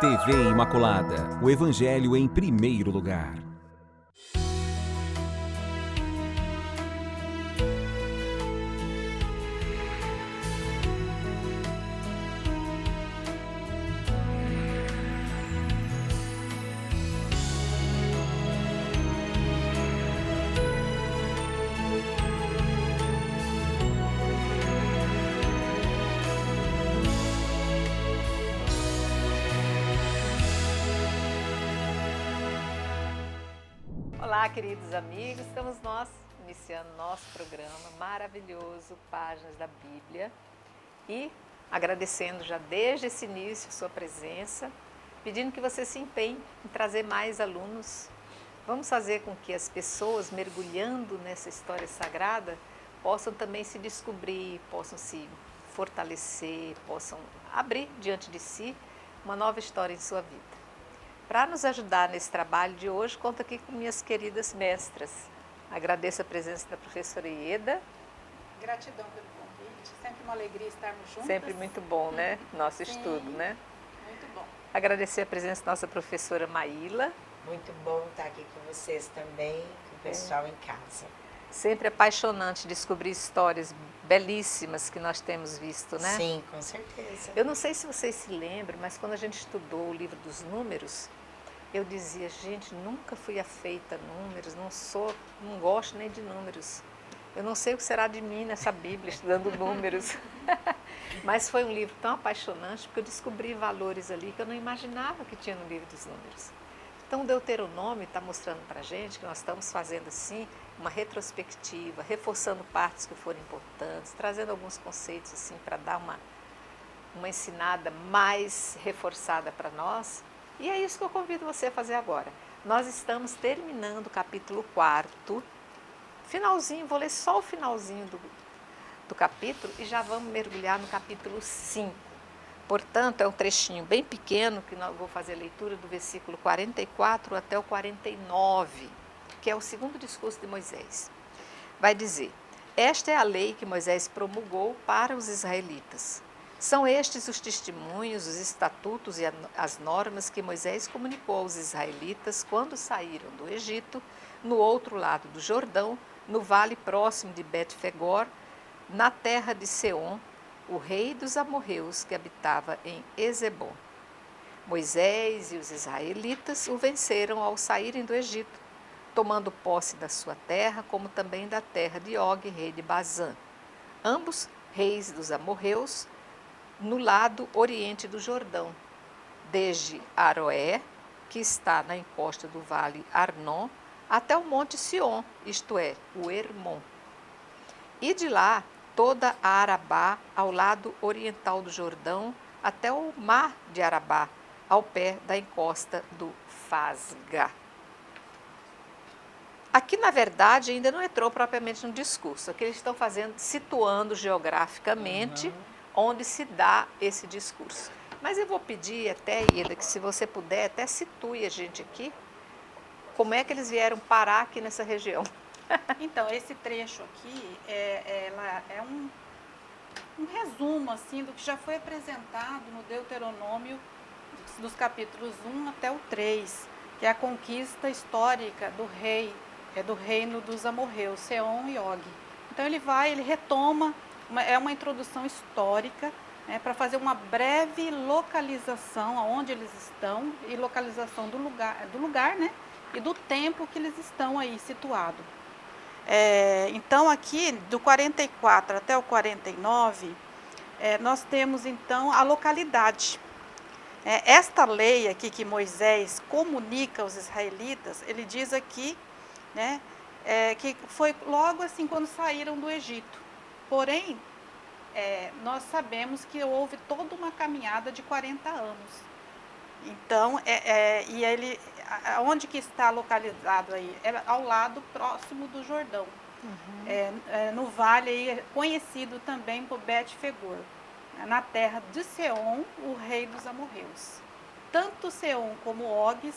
TV Imaculada, o Evangelho em primeiro lugar. Olá, queridos amigos, estamos nós iniciando nosso programa maravilhoso, Páginas da Bíblia, e agradecendo já desde esse início sua presença, pedindo que você se empenhe em trazer mais alunos. Vamos fazer com que as pessoas, mergulhando nessa história sagrada, possam também se descobrir, possam se fortalecer, possam abrir diante de si uma nova história em sua vida. Para nos ajudar nesse trabalho de hoje, conto aqui com minhas queridas mestras. Agradeço a presença da professora Ieda. Gratidão pelo convite, sempre uma alegria estarmos juntas. Sempre muito bom, né? Nosso estudo, né? Muito bom. Agradecer a presença da nossa professora Maíla. Muito bom estar aqui com vocês também, com o pessoal em casa. Sempre apaixonante descobrir histórias belíssimas que nós temos visto, né? Sim, com certeza. Eu não sei se vocês se lembram, mas quando a gente estudou o livro dos números, eu dizia, gente, nunca fui afeita a números, não gosto nem de números. Eu não sei o que será de mim nessa Bíblia, estudando números. Mas foi um livro tão apaixonante, porque eu descobri valores ali que eu não imaginava que tinha no livro dos números. Então, o Deuteronômio está mostrando para a gente que nós estamos fazendo, assim, uma retrospectiva, reforçando partes que foram importantes, trazendo alguns conceitos, assim, para dar uma ensinada mais reforçada para nós. E é isso que eu convido você a fazer agora. Nós estamos terminando o capítulo 4º, finalzinho, vou ler só o finalzinho do capítulo e já vamos mergulhar no capítulo 5. Portanto, é um trechinho bem pequeno, que eu vou fazer a leitura do versículo 44 até o 49, que é o segundo discurso de Moisés. Vai dizer, esta é a lei que Moisés promulgou para os israelitas. São estes os testemunhos, os estatutos e as normas que Moisés comunicou aos israelitas quando saíram do Egito, no outro lado do Jordão, no vale próximo de Bet-Fegor, na terra de Seom, o rei dos amorreus que habitava em Ezebom. Moisés e os israelitas o venceram ao saírem do Egito, tomando posse da sua terra, como também da terra de Og, rei de Bazã, ambos reis dos amorreus, no lado oriente do Jordão, desde Aroé, que está na encosta do vale Arnon, até o monte Sion, isto é, o Hermon. E de lá, toda a Arabá, ao lado oriental do Jordão, até o mar de Arabá, ao pé da encosta do Fasga. Aqui, na verdade, ainda não entrou propriamente no discurso. Aqui eles estão situando geograficamente onde se dá esse discurso. Mas eu vou pedir até, Ieda, que se você puder, até situe a gente aqui, como é que eles vieram parar aqui nessa região. Então, esse trecho aqui é um resumo assim, do que já foi apresentado no Deuteronômio, dos capítulos 1 até o 3, que é a conquista histórica do reino dos amorreus, Seom e Og. Então ele retoma, é uma introdução histórica, né, para fazer uma breve localização aonde eles estão e localização do lugar, né, e do tempo que eles estão aí situados. Então aqui do 44 até o 49 nós temos então a localidade. Esta lei aqui que Moisés comunica aos israelitas, ele diz aqui, né, que foi logo assim quando saíram do Egito. Porém, nós sabemos que houve toda uma caminhada de 40 anos. Então, e ele, onde que está localizado aí? É ao lado próximo do Jordão, no vale aí, conhecido também por Bet-Fegor, na terra de Seom, o rei dos amorreus. Tanto Seom como Og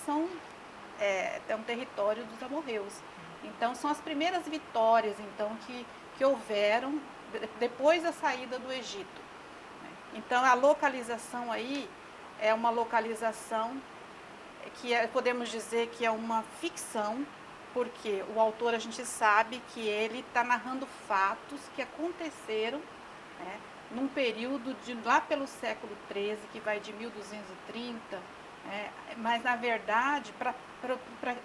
é um território dos amorreus. Então, são as primeiras vitórias então, que houveram depois da saída do Egito. Então, a localização aí é uma localização que podemos dizer que é uma ficção, porque o autor, a gente sabe que ele está narrando fatos que aconteceram, né, num período de lá pelo século XIII, que vai de 1230, mas na verdade, para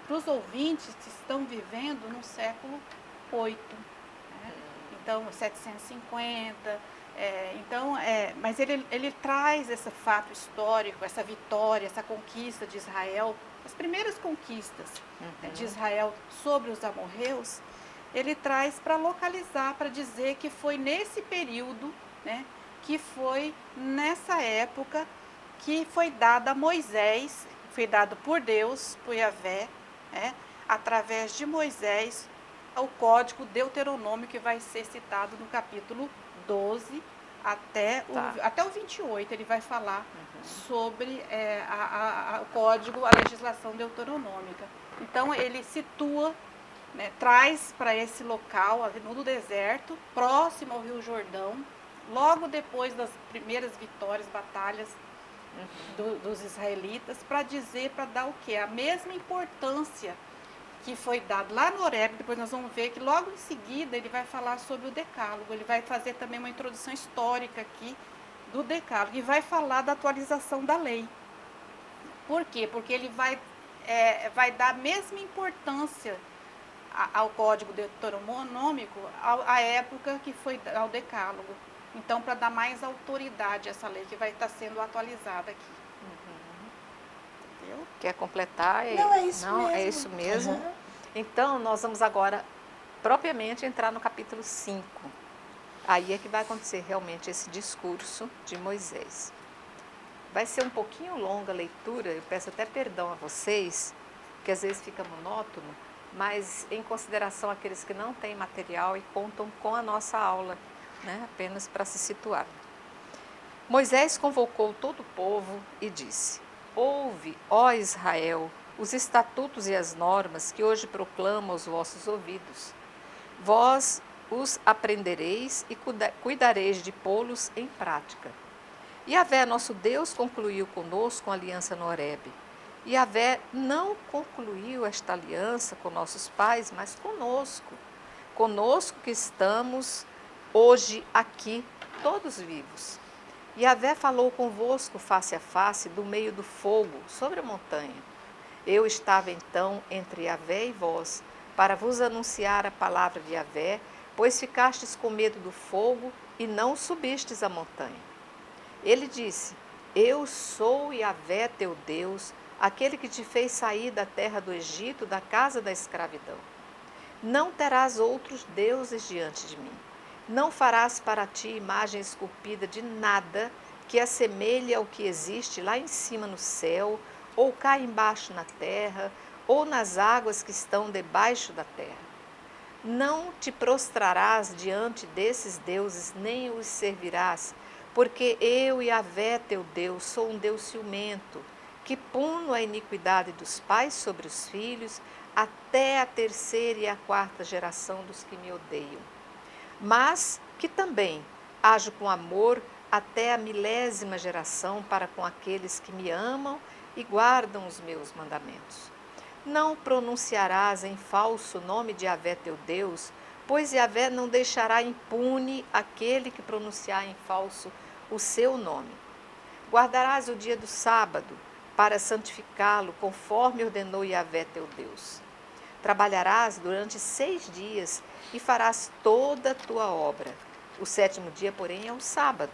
os ouvintes que estão vivendo no século VIII, né? Então 750, mas ele traz esse fato histórico, essa vitória, essa conquista de Israel, as primeiras conquistas de Israel sobre os amorreus, ele traz para localizar, para dizer que foi nesse período, né, que foi nessa época que foi dada a Moisés, foi dado por Deus, por Yahvé, através de Moisés, o código deuteronômio que vai ser citado no capítulo 12 até o 28, ele vai falar sobre o código, a legislação deuteronômica. Então ele situa, né, traz para esse local, no deserto, próximo ao Rio Jordão, logo depois das primeiras vitórias, batalhas dos israelitas, para dizer, para dar o quê? A mesma importância que foi dado lá no Horebe. Depois nós vamos ver que logo em seguida ele vai falar sobre o Decálogo, ele vai fazer também uma introdução histórica aqui do Decálogo e vai falar da atualização da lei. Por quê? Porque ele vai dar a mesma importância ao Código Deuteronômico à época que foi ao Decálogo. Então, para dar mais autoridade a essa lei que vai estar sendo atualizada aqui. Entendeu? Quer completar? Não, é isso Não, mesmo. é isso mesmo. Uhum. Então, nós vamos agora, propriamente, entrar no capítulo 5. Aí é que vai acontecer realmente esse discurso de Moisés. Vai ser um pouquinho longa a leitura, eu peço até perdão a vocês, que às vezes fica monótono, mas em consideração àqueles que não têm material e contam com a nossa aula, né, apenas para se situar. Moisés convocou todo o povo e disse: ouve, ó Israel, os estatutos e as normas que hoje proclamo aos vossos ouvidos. Vós os aprendereis e cuidareis de pô-los em prática. Yahvé, nosso Deus, concluiu conosco uma aliança no Horebe. Yahvé não concluiu esta aliança com nossos pais, mas conosco. Conosco que estamos hoje aqui, todos vivos. Yahvé falou convosco face a face, do meio do fogo, sobre a montanha. Eu estava então entre Yahvé e vós, para vos anunciar a palavra de Yahvé, pois ficastes com medo do fogo e não subistes a montanha. Ele disse: eu sou Yahvé teu Deus, aquele que te fez sair da terra do Egito, da casa da escravidão. Não terás outros deuses diante de mim. Não farás para ti imagem esculpida de nada que assemelhe ao que existe lá em cima no céu, ou cá embaixo na terra, ou nas águas que estão debaixo da terra. Não te prostrarás diante desses deuses, nem os servirás, porque eu, Yahvé teu Deus, sou um Deus ciumento, que puno a iniquidade dos pais sobre os filhos, até a terceira e a quarta geração dos que me odeiam. Mas que também ajo com amor até a 1000ª geração para com aqueles que me amam e guardam os meus mandamentos. Não pronunciarás em falso o nome de Yahvé teu Deus, pois Yahvé não deixará impune aquele que pronunciar em falso o seu nome. Guardarás o dia do sábado para santificá-lo, conforme ordenou Yahvé teu Deus. Trabalharás durante 6 dias e farás toda a tua obra. O 7º dia, porém, é o sábado,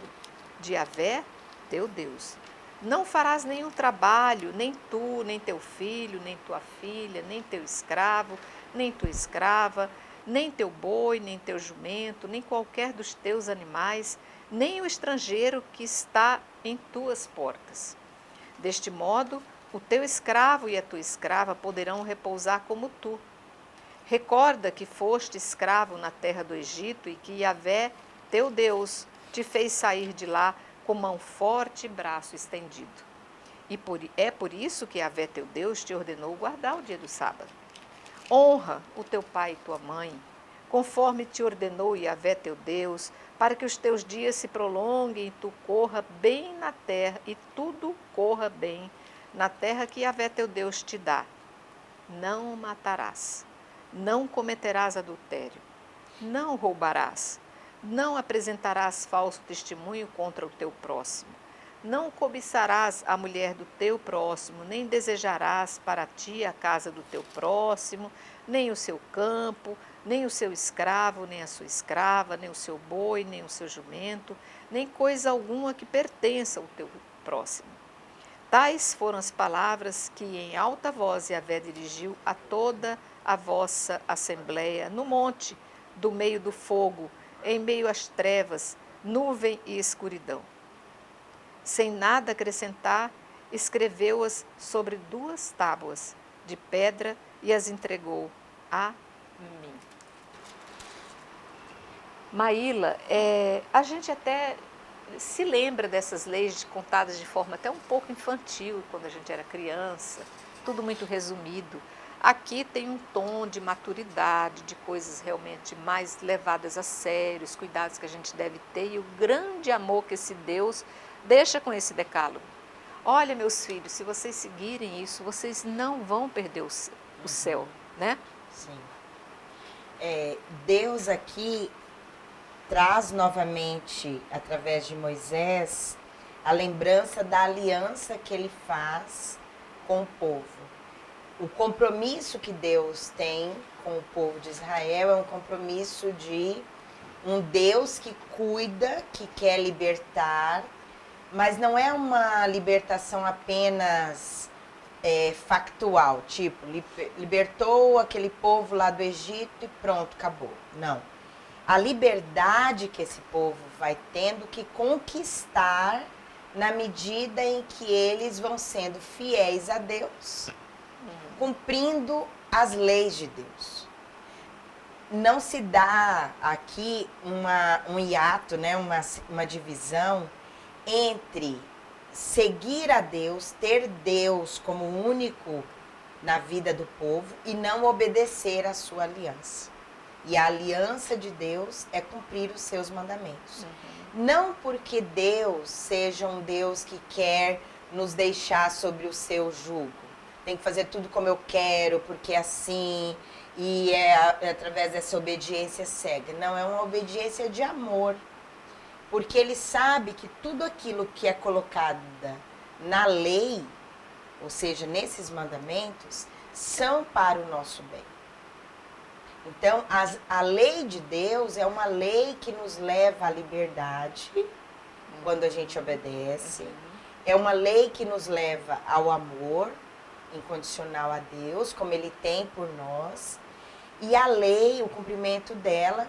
de Yahvé teu Deus. Não farás nenhum trabalho, nem tu, nem teu filho, nem tua filha, nem teu escravo, nem tua escrava, nem teu boi, nem teu jumento, nem qualquer dos teus animais, nem o estrangeiro que está em tuas portas. Deste modo, o teu escravo e a tua escrava poderão repousar como tu. Recorda que foste escravo na terra do Egito e que Yahvé, teu Deus, te fez sair de lá com mão forte e braço estendido. E é por isso que Yahvé, teu Deus, te ordenou guardar o dia do sábado. Honra o teu pai e tua mãe, conforme te ordenou Yahvé, teu Deus, para que os teus dias se prolonguem e tu corra bem na terra, e tudo corra bem na terra que Yahvé teu Deus te dá. Não matarás, não cometerás adultério, não roubarás, não apresentarás falso testemunho contra o teu próximo, não cobiçarás a mulher do teu próximo, nem desejarás para ti a casa do teu próximo, nem o seu campo, nem o seu escravo, nem a sua escrava, nem o seu boi, nem o seu jumento, nem coisa alguma que pertença ao teu próximo. Tais foram as palavras que em alta voz Yahvé dirigiu a toda a vossa assembleia no monte, do meio do fogo, em meio às trevas, nuvem e escuridão. Sem nada acrescentar, escreveu-as sobre 2 tábuas de pedra e as entregou a mim. Maíla, a gente até se lembra dessas leis contadas de forma até um pouco infantil, quando a gente era criança, tudo muito resumido. Aqui tem um tom de maturidade, de coisas realmente mais levadas a sério, os cuidados que a gente deve ter e o grande amor que esse Deus deixa com esse decálogo. Olha, meus filhos, se vocês seguirem isso, vocês não vão perder o céu, né? Sim. Deus aqui traz novamente, através de Moisés, a lembrança da aliança que ele faz com o povo. O compromisso que Deus tem com o povo de Israel é um compromisso de um Deus que cuida, que quer libertar, mas não é uma libertação apenas factual, tipo, libertou aquele povo lá do Egito e pronto, acabou. Não. A liberdade que esse povo vai tendo que conquistar na medida em que eles vão sendo fiéis a Deus, cumprindo as leis de Deus. Não se dá aqui um hiato, né, uma divisão entre seguir a Deus, ter Deus como único na vida do povo e não obedecer à sua aliança. E a aliança de Deus é cumprir os seus mandamentos. Não porque Deus seja um Deus que quer nos deixar sobre o seu jugo. Tem que fazer tudo como eu quero, porque é assim, e é através dessa obediência cega. Não, é uma obediência de amor. Porque ele sabe que tudo aquilo que é colocado na lei, ou seja, nesses mandamentos, são para o nosso bem. Então, a lei de Deus é uma lei que nos leva à liberdade, quando a gente obedece. É uma lei que nos leva ao amor incondicional a Deus, como Ele tem por nós. E a lei, o cumprimento dela,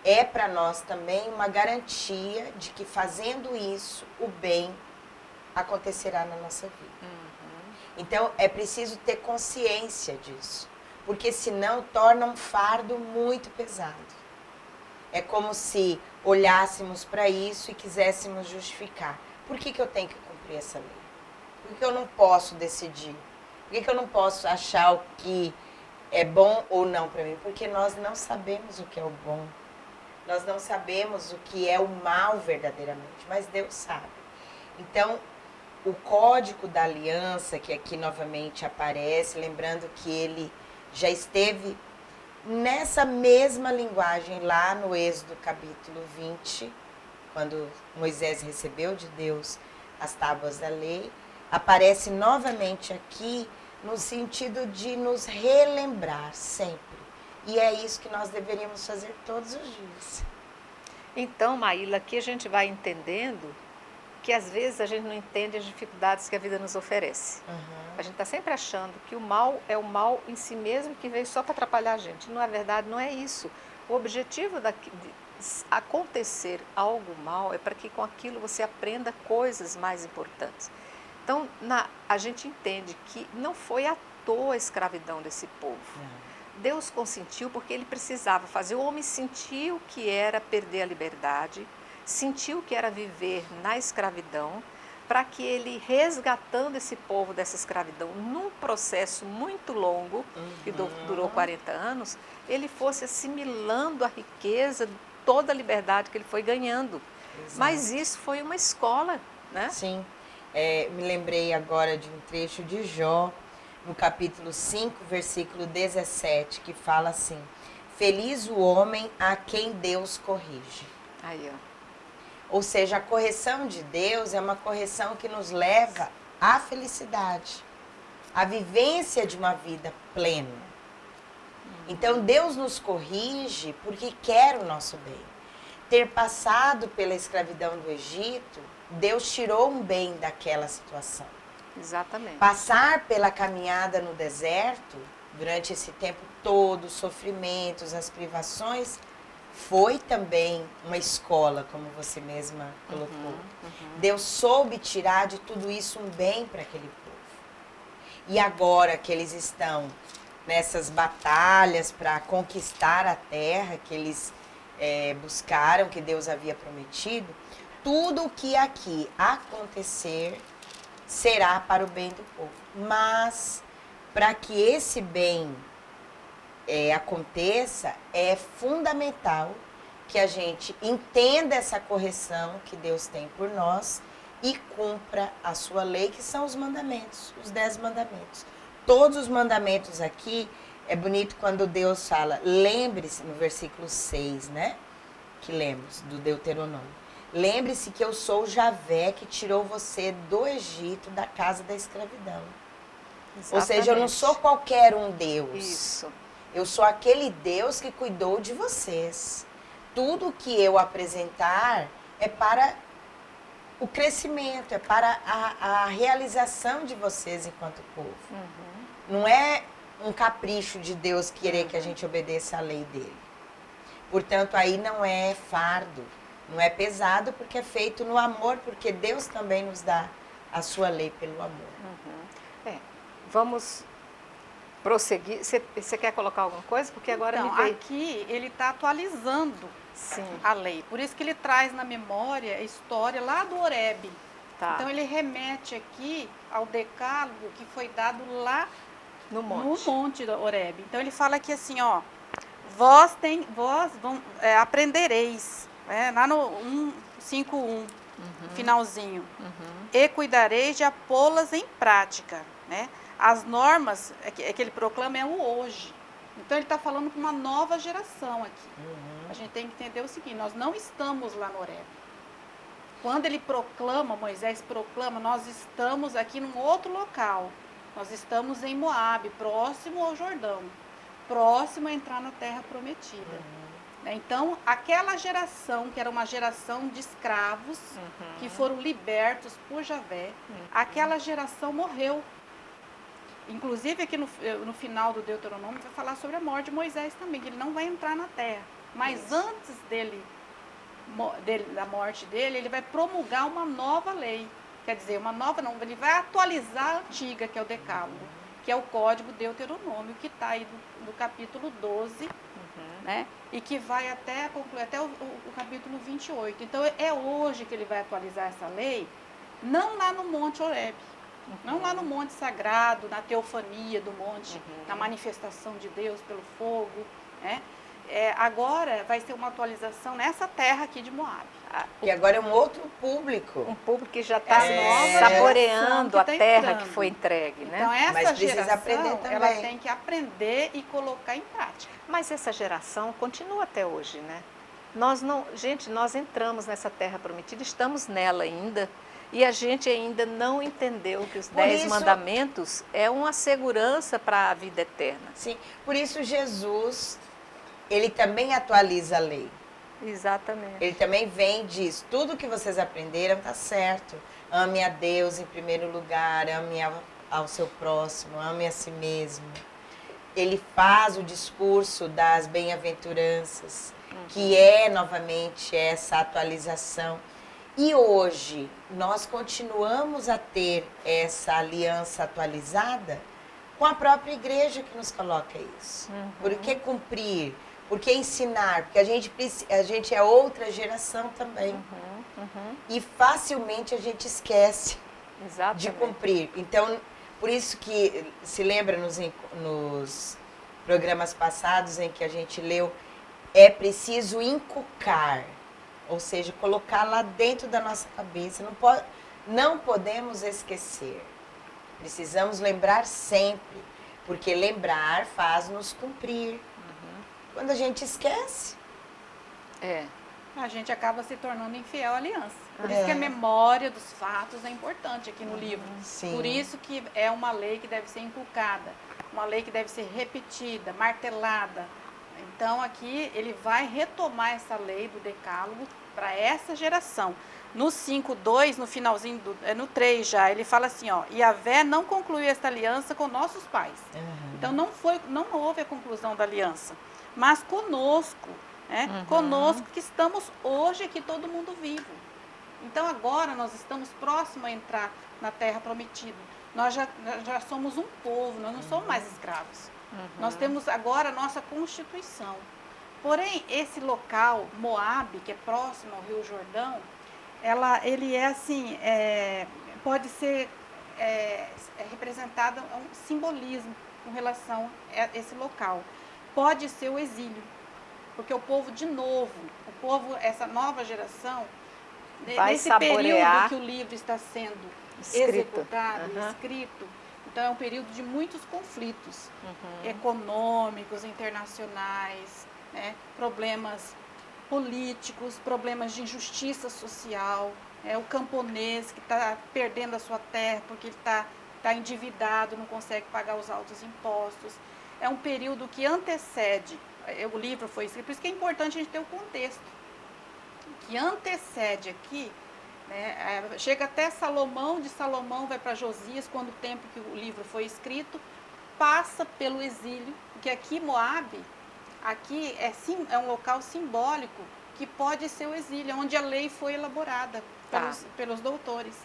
é para nós também uma garantia de que fazendo isso, o bem acontecerá na nossa vida. Então, é preciso ter consciência disso. Porque senão torna um fardo muito pesado. É como se olhássemos para isso e quiséssemos justificar. Por que eu tenho que cumprir essa lei? Por que eu não posso decidir? Por que eu não posso achar o que é bom ou não para mim? Porque nós não sabemos o que é o bom. Nós não sabemos o que é o mal verdadeiramente, mas Deus sabe. Então, o código da aliança, que aqui novamente aparece, lembrando que ele já esteve nessa mesma linguagem lá no Êxodo capítulo 20, quando Moisés recebeu de Deus as tábuas da lei, aparece novamente aqui no sentido de nos relembrar sempre. E é isso que nós deveríamos fazer todos os dias. Então, Maíla, aqui a gente vai entendendo que às vezes a gente não entende as dificuldades que a vida nos oferece. A gente está sempre achando que o mal é o mal em si mesmo, que veio só para atrapalhar a gente. Não é verdade, não é isso. O objetivo de acontecer algo mal é para que com aquilo você aprenda coisas mais importantes. Então, a gente entende que não foi à toa a escravidão desse povo. Deus consentiu porque ele precisava fazer. O homem sentiu que era perder a liberdade, sentiu que era viver na escravidão, para que ele, resgatando esse povo dessa escravidão, num processo muito longo, que durou 40 anos, ele fosse assimilando a riqueza toda a liberdade que ele foi ganhando. Exato. Mas isso foi uma escola, né? Sim. Me lembrei agora de um trecho de Jó, no capítulo 5, versículo 17, que fala assim: feliz o homem a quem Deus corrige. Aí, ó. Ou seja, a correção de Deus é uma correção que nos leva à felicidade, à vivência de uma vida plena. Então, Deus nos corrige porque quer o nosso bem. Ter passado pela escravidão do Egito, Deus tirou um bem daquela situação. Exatamente. Passar pela caminhada no deserto, durante esse tempo todo, os sofrimentos, as privações, foi também uma escola, como você mesma colocou. Deus soube tirar de tudo isso um bem para aquele povo. E agora que eles estão nessas batalhas para conquistar a terra que eles buscaram, que Deus havia prometido, tudo o que aqui acontecer será para o bem do povo. Mas, para que esse bem aconteça, é fundamental que a gente entenda essa correção que Deus tem por nós e cumpra a sua lei, que são os mandamentos, os 10 mandamentos. Todos os mandamentos aqui, é bonito quando Deus fala, lembre-se, no versículo 6, né? Que lemos, do Deuteronômio. Lembre-se que eu sou o Javé que tirou você do Egito, da casa da escravidão. Exatamente. Ou seja, eu não sou qualquer um Deus. Isso. Eu sou aquele Deus que cuidou de vocês. Tudo que eu apresentar é para o crescimento, é para a realização de vocês enquanto povo. Não é um capricho de Deus querer que a gente obedeça à lei dele. Portanto, aí não é fardo, não é pesado, porque é feito no amor, porque Deus também nos dá a sua lei pelo amor. Vamos prosseguir. Você quer colocar alguma coisa? Porque agora Então, me veio... aqui ele está atualizando Sim, a lei. Por isso que ele traz na memória a história lá do Horebe. tá. Então ele remete aqui ao decálogo que foi dado lá No no monte. monte do Horebe. Então ele fala aqui assim, ó, vós aprendereis, lá no 1:5:1, no finalzinho, e cuidareis de pô-las em prática, né? As normas que ele proclama é o hoje. Então ele está falando com uma nova geração aqui. A gente tem que entender o seguinte, nós não estamos lá no Horebe. Quando ele proclama, Moisés proclama, nós estamos aqui num outro local. Nós estamos em Moabe, próximo ao Jordão, próximo a entrar na terra prometida. Então, aquela geração, que era uma geração de escravos, que foram libertos por Javé, aquela geração morreu. Inclusive, aqui no final do Deuteronômio, vai falar sobre a morte de Moisés também, que ele não vai entrar na terra. Mas antes da morte dele, ele vai promulgar uma nova lei. Quer dizer, uma nova não, ele vai atualizar a antiga, que é o Decálogo, que é o Código Deuteronômio, que está aí no capítulo 12, né? E que vai concluir até o capítulo 28. Então, é hoje que ele vai atualizar essa lei, não lá no Monte Horebe, não lá no Monte Sagrado, na teofania do monte, na manifestação de Deus pelo fogo, né? Agora vai ser uma atualização nessa terra aqui de Moabe. E agora é um outro público. Um público que já está nova saboreando geração a que tá terra entrando. que foi entregue, né? Então, essa Mas precisa geração, aprender também. ela tem que aprender e colocar em prática. Mas essa geração continua até hoje, né? Nós entramos nessa terra prometida, estamos nela ainda, e a gente ainda não entendeu que os 10 mandamentos é uma segurança para a vida eterna. Sim, por isso Jesus, ele também atualiza a lei. Exatamente. Ele também vem e diz, tudo que vocês aprenderam está certo. Ame a Deus em primeiro lugar, ame ao seu próximo, ame a si mesmo. Ele faz o discurso das bem-aventuranças, que é novamente essa atualização. E hoje nós continuamos a ter essa aliança atualizada com a própria igreja que nos coloca isso. Por que cumprir? Por que ensinar? Porque a gente é outra geração também. E facilmente a gente esquece de cumprir. Então, por isso que se lembra nos programas passados em que a gente leu é preciso inculcar, ou seja, colocar lá dentro da nossa cabeça. Não podemos esquecer. Precisamos lembrar sempre, porque lembrar faz-nos cumprir. Quando a gente esquece, a gente acaba se tornando infiel à aliança. Por isso que a memória dos fatos é importante aqui no livro. Sim. Por isso que é uma lei que deve ser inculcada, uma lei que deve ser repetida, martelada. Então aqui ele vai retomar essa lei do decálogo para essa geração. No 5:2, no finalzinho, no 3 já, ele fala assim, ó, Yahvé não concluiu esta aliança com nossos pais. Então não houve a conclusão da aliança, mas conosco, né? Conosco que estamos hoje aqui todo mundo vivo. Então agora nós estamos próximos a entrar na terra prometida. Nós já somos um povo, nós não somos mais escravos. Nós temos agora a nossa Constituição. Porém, esse local, Moabe, que é próximo ao Rio Jordão, ele é assim, pode ser representado um simbolismo com relação a esse local. Pode ser o exílio, porque o povo, de novo, essa nova geração, vai nesse saborear período que o livro está sendo escrito. executado, escrito, então é um período de muitos conflitos econômicos, internacionais, né, problemas políticos, problemas de injustiça social, o camponês que está perdendo a sua terra porque ele está endividado, não consegue pagar os altos impostos. É um período que antecede, o livro foi escrito, por isso que é importante a gente ter o contexto, que antecede aqui, né, chega até Salomão, de Salomão vai para Josias, quando o tempo que o livro foi escrito, passa pelo exílio, porque aqui Moabe, aqui é um local simbólico que pode ser o exílio, onde a lei foi elaborada pelos doutores.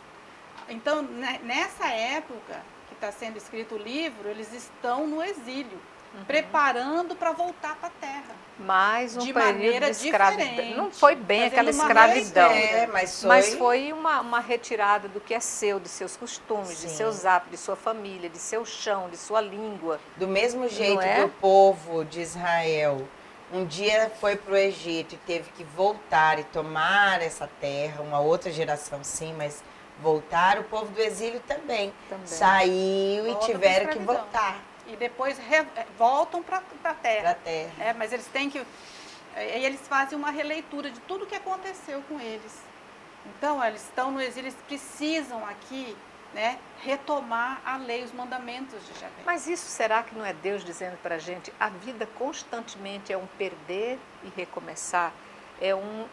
Então, nessa época que está sendo escrito o livro, eles estão no exílio, preparando para voltar para a terra. Mais um de período maneira de escravidão. diferente, Não foi bem aquela fazendo uma escravidão, releitura. mas foi uma retirada do que é seu, de seus costumes, de Sim. seus hábitos, de sua família, de seu chão, de sua língua. do mesmo jeito é? que o povo de Israel um dia foi para o Egito e teve que voltar e tomar essa terra, uma outra geração sim, mas voltar, o povo do exílio também. Saiu e Volta tiveram pra que escravidão. voltar E depois voltam para a para terra. a terra. Mas eles têm que. E eles fazem uma releitura de tudo que aconteceu com eles. Então, eles estão no exílio, eles precisam aqui, né, retomar a lei, os mandamentos de Javé. Mas isso será que não é Deus dizendo para a gente, a vida constantemente é um perder e recomeçar, é um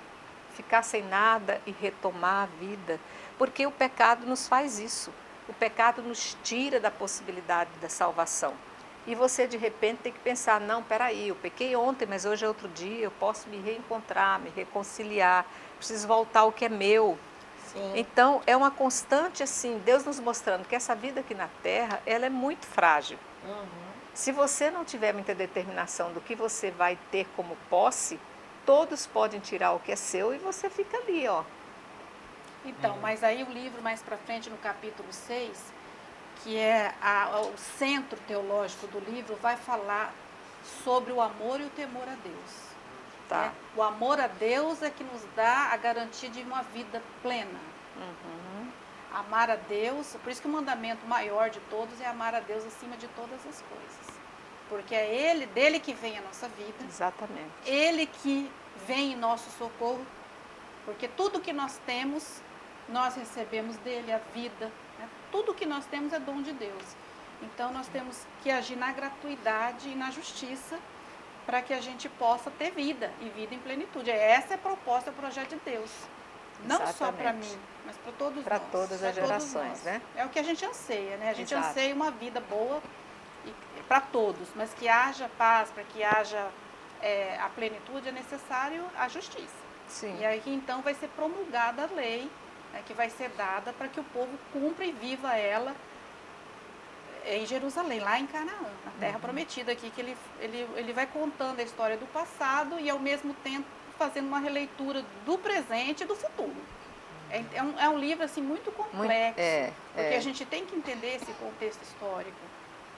ficar sem nada e retomar a vida? Porque o pecado nos faz isso, o pecado nos tira da possibilidade da salvação. E você de repente tem que pensar, não, peraí, eu pequei ontem, mas hoje é outro dia, eu posso me reencontrar, me reconciliar, preciso voltar ao que é meu. Sim. Então, é uma constante assim, Deus nos mostrando que essa vida aqui na Terra, ela é muito frágil. Se você não tiver muita determinação do que você vai ter como posse, todos podem tirar o que é seu e você fica ali, ó. Então, mas aí o livro mais para frente, no capítulo 6, que é o centro teológico do livro, vai falar sobre o amor e o temor a Deus. Tá. O amor a Deus é que nos dá a garantia de uma vida plena. Amar a Deus, por isso que o mandamento maior de todos é amar a Deus acima de todas as coisas. Porque é dele que vem a nossa vida. Exatamente. Ele que vem em nosso socorro. Porque tudo que nós temos, nós recebemos dele, a vida. Né? Tudo que nós temos é dom de Deus. Então nós temos que agir na gratuidade e na justiça para que a gente possa ter vida e vida em plenitude. Essa é a proposta, o projeto de Deus. Não só para mim, mas para todos nós. Para todas as gerações, nós. né? É o que a gente anseia, né? A gente Exato. anseia uma vida boa para todos, mas que haja paz, para que haja a plenitude, é necessário a justiça. Sim. E aí então vai ser promulgada a lei, né, que vai ser dada para que o povo cumpra e viva ela em Jerusalém, lá em Canaã, na terra prometida aqui, que ele vai contando a história do passado e ao mesmo tempo fazendo uma releitura do presente e do futuro. É um livro assim muito complexo, porque a gente tem que entender esse contexto histórico.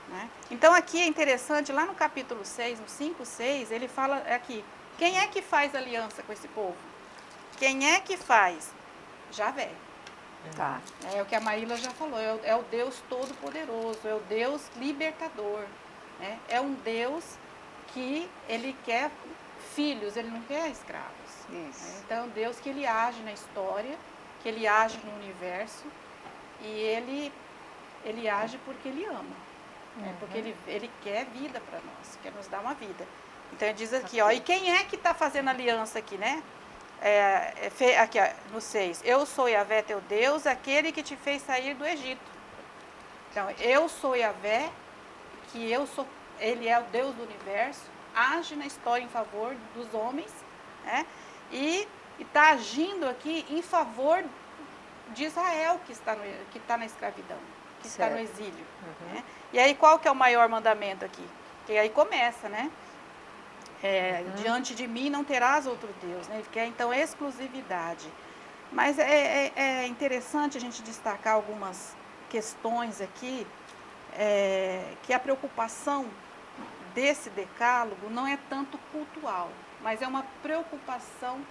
Né? Então aqui é interessante, lá no capítulo 6, no 5, 6, ele fala aqui Quem é que faz aliança com esse povo? Quem é que faz? Javé. Tá. É o que a Marília já falou, é o Deus Todo-Poderoso, é o Deus libertador. Né? É um Deus que ele quer filhos, ele não quer escravos. Isso. Né? Então, é um Deus que ele age na história, que ele age no universo, e ele age porque ele ama. Né? Porque ele quer vida para nós, quer nos dar uma vida. Então, ele diz aqui, ó, e quem é que está fazendo aliança aqui, né? Aqui, ó, no 6, eu sou Yahvé teu Deus, aquele que te fez sair do Egito. Então, eu sou Yahvé, ele é o Deus do universo, age na história em favor dos homens, né? E está agindo aqui em favor de Israel, que está na escravidão, que está no exílio. Né? E aí, qual que é o maior mandamento aqui? Que aí começa, né? Diante de mim não terás outro Deus, né? Ele quer então exclusividade. Mas é interessante a gente destacar algumas questões aqui, que a preocupação desse decálogo não é tanto cultual, mas é uma preocupação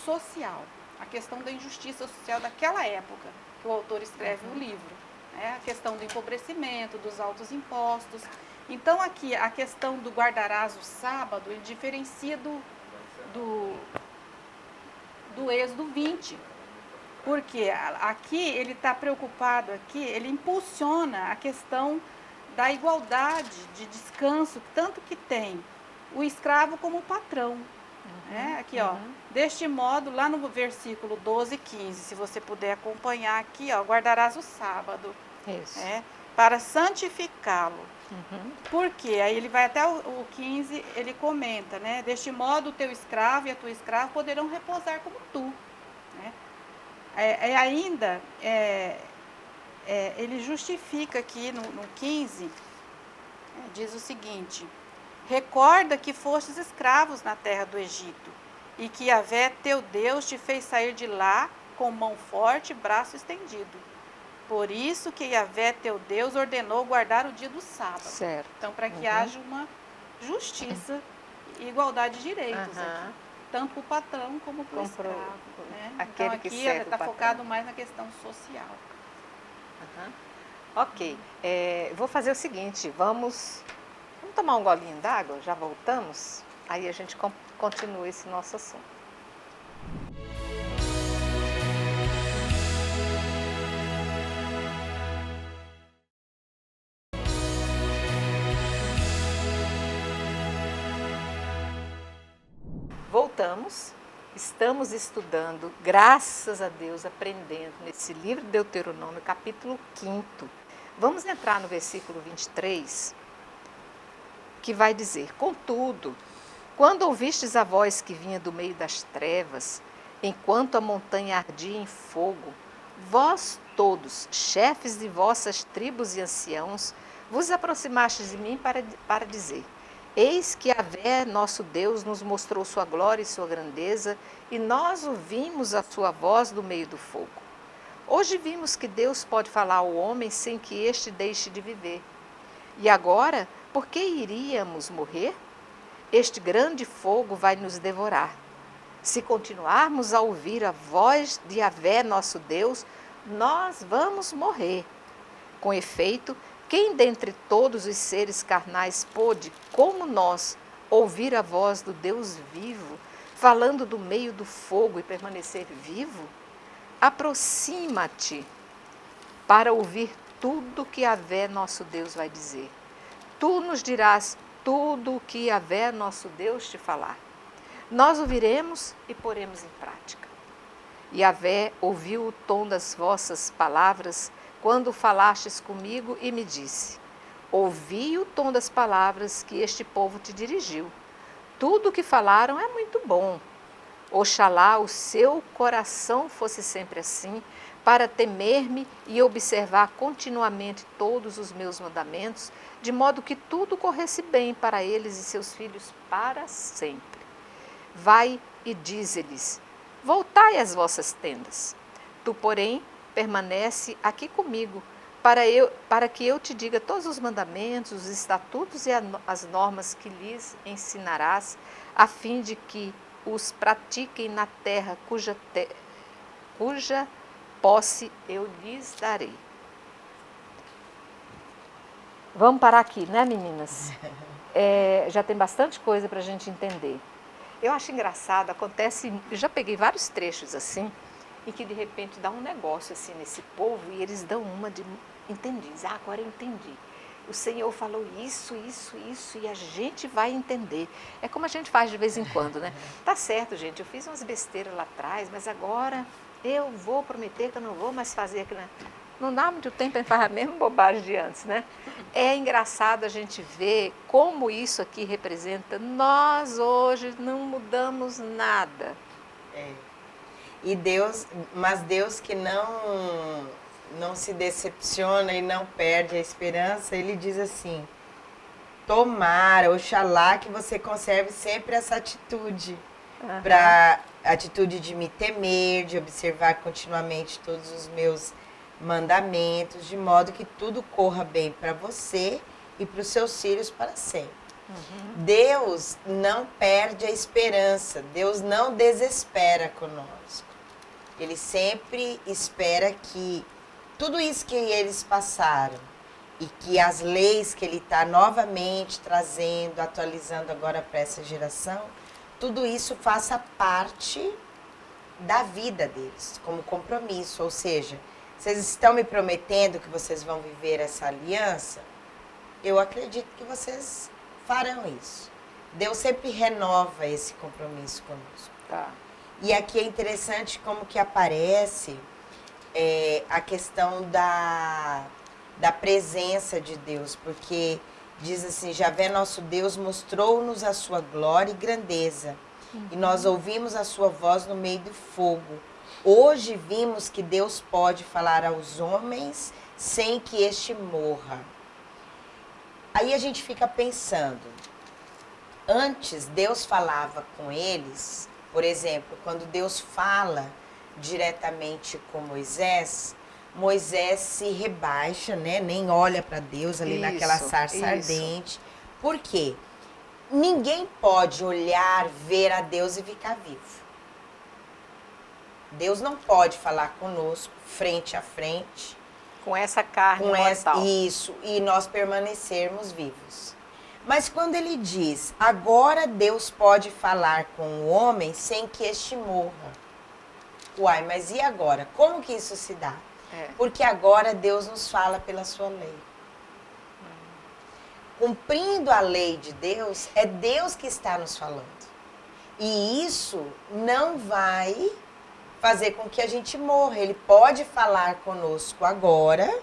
social. A questão da injustiça social daquela época que o autor escreve o livro. Né? A questão do empobrecimento, dos altos impostos. Então, aqui, a questão do guardarás o sábado, ele diferencia do Êxodo 20. Porque aqui, ele está preocupado, ele impulsiona a questão da igualdade de descanso, tanto que tem o escravo como o patrão. Né? Aqui, ó, deste modo, lá no versículo 12 e 15, se você puder acompanhar aqui, ó, guardarás o sábado. Isso. Para santificá-lo. Porque aí ele vai até o 15, ele comenta, né? Deste modo o teu escravo e a tua escrava poderão repousar como tu. Né? Ele justifica aqui no 15, diz o seguinte: recorda que fostes escravos na terra do Egito, e que Yahvé teu Deus te fez sair de lá com mão forte e braço estendido. Por isso que Yahvé teu Deus ordenou guardar o dia do sábado. Certo. Então, para que haja uma justiça e igualdade de direitos aqui, tanto para o patrão como para o escravo. Né? Então, aqui ela está focado mais na questão social. Ok. Vou fazer o seguinte, vamos tomar um golinho d'água, já voltamos, aí a gente continua esse nosso assunto. Voltamos, estamos estudando, graças a Deus, aprendendo nesse livro de Deuteronômio, capítulo 5. Vamos entrar no versículo 23, que vai dizer: contudo, quando ouvistes a voz que vinha do meio das trevas, enquanto a montanha ardia em fogo, vós todos, chefes de vossas tribos e anciãos, vos aproximastes de mim para dizer: eis que Yahvé, nosso Deus, nos mostrou sua glória e sua grandeza, e nós ouvimos a sua voz do meio do fogo. Hoje vimos que Deus pode falar ao homem sem que este deixe de viver. E agora, por que iríamos morrer? Este grande fogo vai nos devorar. Se continuarmos a ouvir a voz de Yahvé, nosso Deus, nós vamos morrer. Com efeito, quem dentre todos os seres carnais pôde, como nós, ouvir a voz do Deus vivo, falando do meio do fogo e permanecer vivo? Aproxima-te para ouvir tudo que Yahvé, nosso Deus, vai dizer. Tu nos dirás tudo o que Yahvé, nosso Deus, te falar. Nós ouviremos e poremos em prática. Yahvé ouviu o tom das vossas palavras quando falastes comigo e me disse: ouvi o tom das palavras que este povo te dirigiu. Tudo o que falaram é muito bom. Oxalá o seu coração fosse sempre assim, para temer-me e observar continuamente todos os meus mandamentos, de modo que tudo corresse bem para eles e seus filhos para sempre. Vai e dize-lhes: voltai às vossas tendas. Tu, porém, permanece aqui comigo, para que eu te diga todos os mandamentos, os estatutos e as normas que lhes ensinarás, a fim de que os pratiquem na terra cuja posse eu lhes darei. Vamos parar aqui, né, meninas? Já tem bastante coisa para a gente entender. Eu acho engraçado, acontece, eu já peguei vários trechos assim, e que de repente dá um negócio assim nesse povo e eles dão uma de entendi, agora eu entendi. O Senhor falou isso, e a gente vai entender. É como a gente faz de vez em quando, né? Tá certo, gente, eu fiz umas besteiras lá atrás, mas agora eu vou prometer que eu não vou mais fazer aquilo. Não dá muito tempo para fazer a mesma bobagem de antes, né? É engraçado a gente ver como isso aqui representa. Nós hoje não mudamos nada. E mas Deus que não se decepciona e não perde a esperança, ele diz assim: tomara, oxalá que você conserve sempre essa atitude, para atitude de me temer, de observar continuamente todos os meus mandamentos, de modo que tudo corra bem para você e para os seus filhos para sempre. Deus não perde a esperança, Deus não desespera conosco. Ele sempre espera que tudo isso que eles passaram e que as leis que ele está novamente trazendo, atualizando agora para essa geração, tudo isso faça parte da vida deles, como compromisso. Ou seja, vocês estão me prometendo que vocês vão viver essa aliança? Eu acredito que vocês farão isso. Deus sempre renova esse compromisso conosco. Tá. E aqui é interessante como que aparece a questão da presença de Deus, porque diz assim: Javé nosso Deus mostrou-nos a sua glória e grandeza, e nós ouvimos a sua voz no meio do fogo. Hoje vimos que Deus pode falar aos homens sem que este morra. Aí a gente fica pensando, antes Deus falava com eles, por exemplo, quando Deus fala diretamente com Moisés, Moisés se rebaixa, né? Nem olha para Deus ali naquela sarça ardente. Por quê? Ninguém pode olhar, ver a Deus e ficar vivo. Deus não pode falar conosco frente a frente. Com essa carne mortal. Isso, e nós permanecermos vivos. Mas quando ele diz, agora Deus pode falar com o homem sem que este morra. Uai, mas e agora? Como que isso se dá? Porque agora Deus nos fala pela sua lei. Cumprindo a lei de Deus, é Deus que está nos falando. E isso não vai fazer com que a gente morra. Ele pode falar conosco agora,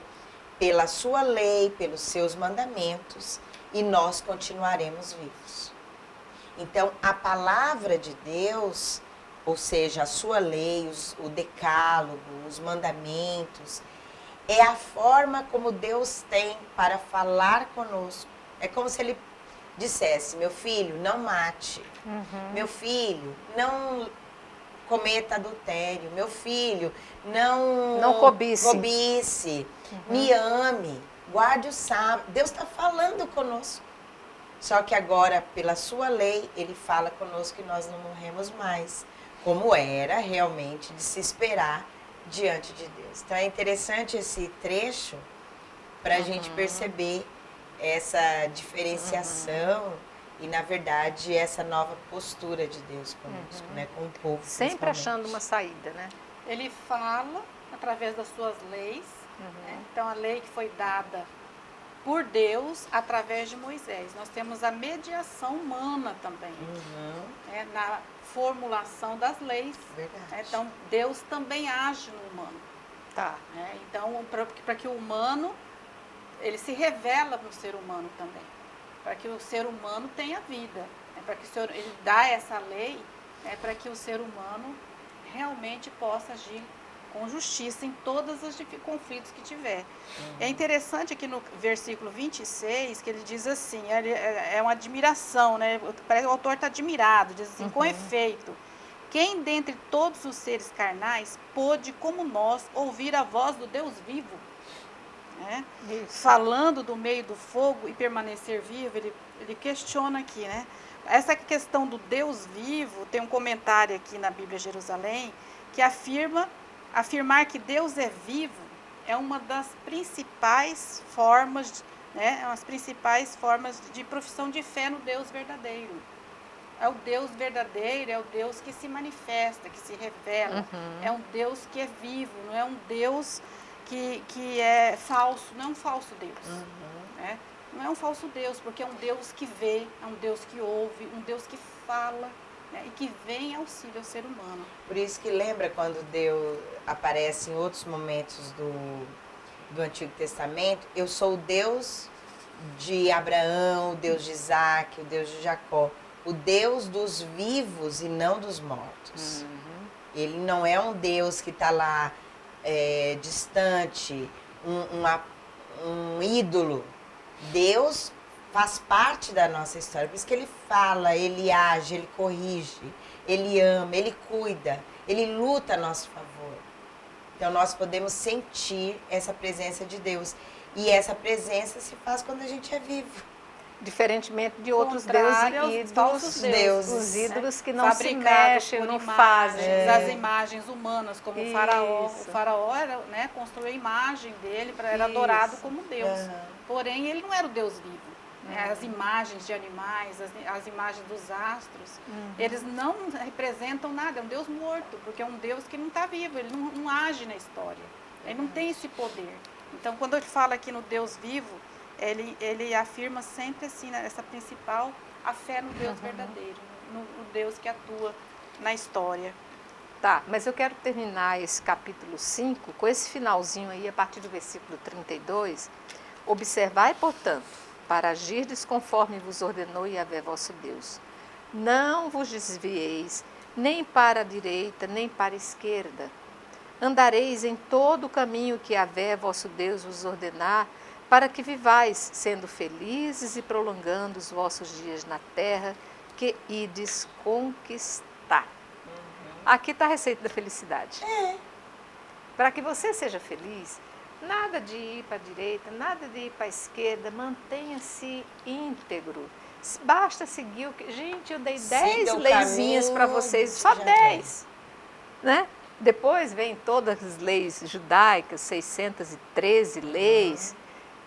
pela sua lei, pelos seus mandamentos, e nós continuaremos vivos. Então, a palavra de Deus, ou seja, a sua lei, o decálogo, os mandamentos, é a forma como Deus tem para falar conosco. É como se ele dissesse: meu filho, não mate. Meu filho, não cometa adultério. Meu filho, não cobice. Me ame, guarde o sábado. Deus está falando conosco. Só que agora, pela sua lei, ele fala conosco que nós não morremos mais, como era realmente de se esperar diante de Deus. Então é interessante esse trecho para a gente perceber essa diferenciação e, na verdade, essa nova postura de Deus conosco, né, com o povo. Sempre achando uma saída, né? Ele fala através das suas leis, né? Então a lei que foi dada por Deus através de Moisés. Nós temos a mediação humana também, na formulação das leis. Verdade. Então Deus também age no humano. Tá. Então, para que o humano, ele se revela no ser humano também, para que o ser humano tenha vida, para que ele dá essa lei, para que o ser humano realmente possa agir com justiça em todos os conflitos que tiver. É interessante aqui no versículo 26, que ele diz assim, é uma admiração, né? Parece que o autor está admirado, diz assim: com efeito, quem dentre todos os seres carnais pôde, como nós, ouvir a voz do Deus vivo? Falando do meio do fogo e permanecer vivo, ele questiona aqui, né? Essa questão do Deus vivo, tem um comentário aqui na Bíblia Jerusalém, que afirmar que Deus é vivo é uma das principais formas, né, as principais formas de profissão de fé no Deus verdadeiro. É o Deus verdadeiro, é o Deus que se manifesta, que se revela. É um Deus que é vivo, não é um Deus que é falso, não é um falso Deus. Né? Não é um falso Deus, porque é um Deus que vê, é um Deus que ouve, um Deus que fala, né? E que vem em auxílio ao ser humano. Por isso que lembra quando Deus aparece em outros momentos do Antigo Testamento, eu sou o Deus de Abraão, o Deus de Isaac, o Deus de Jacó. O Deus dos vivos e não dos mortos. Ele não é um Deus que está lá distante, um ídolo. Deus faz parte da nossa história. Por isso que ele fala, ele age, ele corrige, ele ama, ele cuida, ele luta a nosso favor. Então nós podemos sentir essa presença de Deus. E essa presença se faz quando a gente é vivo. Diferentemente de outros Contrário deuses, aos falsos deuses, os ídolos que não se fabricados mexem, por não imagens, fazem. as imagens humanas, como o faraó. O Isso. faraó era, né, construiu a imagem dele, era adorado como Deus. Porém, ele não era o Deus vivo. Né? As imagens de animais, as imagens dos astros, eles não representam nada, é um Deus morto, porque é um Deus que não está vivo, ele não age na história, ele não tem esse poder. Então, quando ele fala aqui no Deus vivo, ele afirma sempre assim, essa principal, a fé no Deus verdadeiro, no Deus que atua na história. Tá, mas eu quero terminar esse capítulo 5 com esse finalzinho aí, a partir do versículo 32. Observai, portanto, para agirdes conforme vos ordenou Yahvé vosso Deus. Não vos desvieis, nem para a direita, nem para a esquerda. Andareis em todo o caminho que Yahvé vosso Deus vos ordenar, para que vivais, sendo felizes e prolongando os vossos dias na terra que ides conquistar. Aqui está a receita da felicidade. Para que você seja feliz, nada de ir para a direita, nada de ir para a esquerda, mantenha-se íntegro. Basta seguir o que... Gente, eu dei 10 leizinhas para vocês, só 10. Né? Depois vem todas as leis judaicas, 613 leis,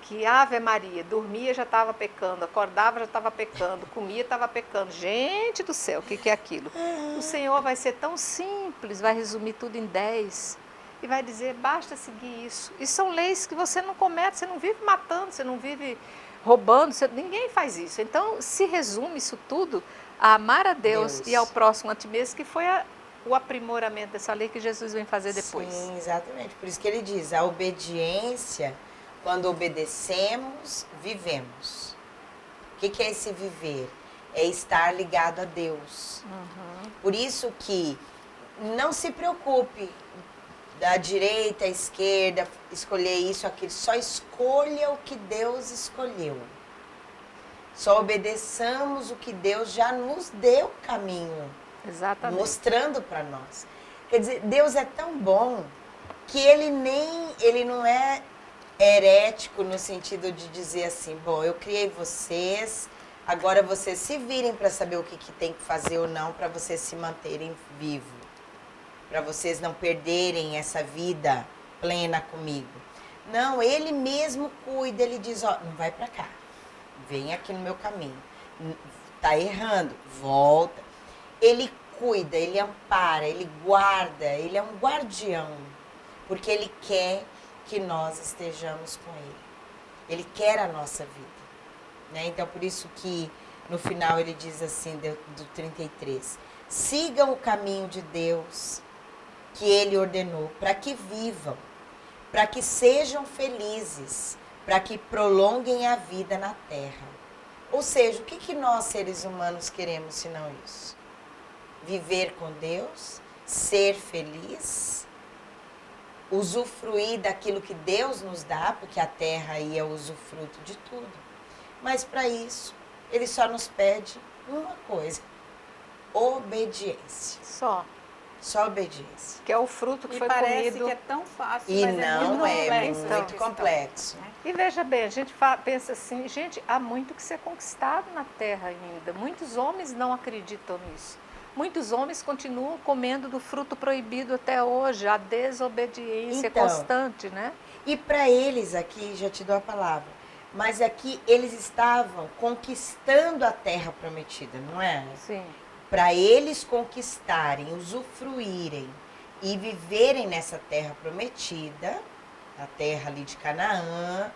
que Ave Maria, dormia já estava pecando, acordava já estava pecando, comia estava pecando. Gente do céu, o que é aquilo? O Senhor vai ser tão simples, vai resumir tudo em 10 e vai dizer, basta seguir isso. E são leis que você não comete, você não vive matando, você não vive roubando, ninguém faz isso. Então, se resume isso tudo a amar a Deus e ao próximo a ti mesmo, que foi o aprimoramento dessa lei que Jesus vem fazer depois. Sim, exatamente. Por isso que ele diz, a obediência... Quando obedecemos, vivemos. O que é esse viver? É estar ligado a Deus. Por isso que não se preocupe da direita, à esquerda, escolher isso, aquilo. Só escolha o que Deus escolheu. Só obedeçamos o que Deus já nos deu caminho. Exatamente. Mostrando para nós. Quer dizer, Deus é tão bom que ele não é herético no sentido de dizer assim, bom, eu criei vocês, agora vocês se virem para saber o que tem que fazer ou não para vocês se manterem vivos, para vocês não perderem essa vida plena comigo. Não, ele mesmo cuida, ele diz, ó, não vai para cá, vem aqui no meu caminho, tá errando, volta. Ele cuida, ele ampara, ele guarda, ele é um guardião, porque ele quer que nós estejamos com ele. Ele quer a nossa vida. Né? Então, por isso que no final ele diz assim, do 33, sigam o caminho de Deus que ele ordenou, para que vivam, para que sejam felizes, para que prolonguem a vida na terra. Ou seja, o que nós seres humanos queremos senão isso? Viver com Deus, ser feliz, usufruir daquilo que Deus nos dá, porque a terra aí é o usufruto de tudo. Mas para isso, ele só nos pede uma coisa, obediência. Só obediência. Que é o fruto que E foi parece comido. que é tão fácil, E mas não é complexo essa muito questão, complexo. né? E veja bem, a gente pensa assim, gente, há muito que ser conquistado na terra ainda. Muitos homens não acreditam nisso. Muitos homens continuam comendo do fruto proibido até hoje, a desobediência Então, constante, né? E para eles aqui, já te dou a palavra, mas aqui eles estavam conquistando a terra prometida, não é? Sim. Para eles conquistarem, usufruírem e viverem nessa terra prometida, a terra ali de Canaã,